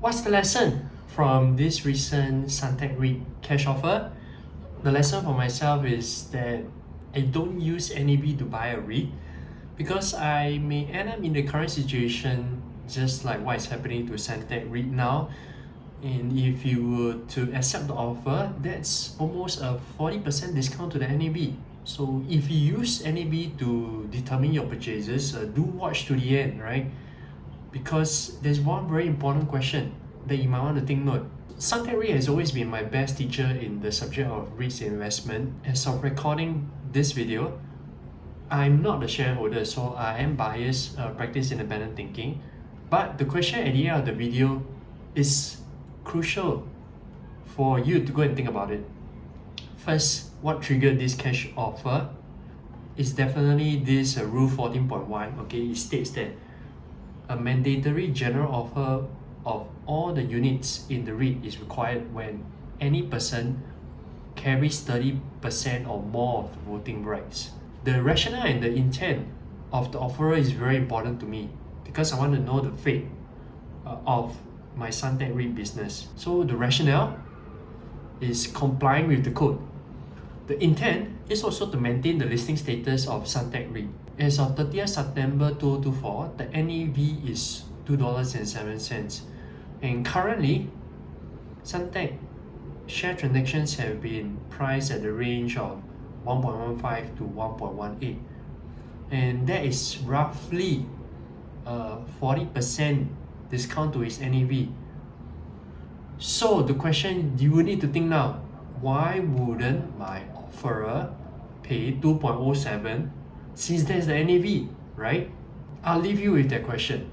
What's the lesson from this recent Suntec REIT cash offer? The lesson for myself is that I don't use NAB to buy a REIT because I may end up in the current situation just like what is happening to Suntec REIT now. And if you were to accept the offer, that's almost a 40% discount to the NAB. So if you use NAB to determine your purchases, do watch to the end, right? Because there's one very important question that you might want to take note. Suntec REIT has always been my best teacher in the subject of REITs investment. As of recording this video, I'm not the shareholder, so I am biased, practice independent thinking. But the question at the end of the video is crucial for you to go and think about it. First, what triggered this cash offer is definitely this Rule 14.1. Okay, it states that a mandatory general offer of all the units in the REIT is required when any person carries 30% or more of the voting rights. The rationale and the intent of the offerer is very important to me because I want to know the fate of my Suntec REIT business. So the rationale is complying with the code. The intent is also to maintain the listing status of Suntec REIT. As of 30th September 2024, the NAV is $2.07. And currently, Suntec share transactions have been priced at the range of 1.15 to 1.18. And that is roughly a 40% discount to its NAV. So the question you need to think now, why wouldn't my offerer pay 2.07 since that's the NAV, right? I'll leave you with that question.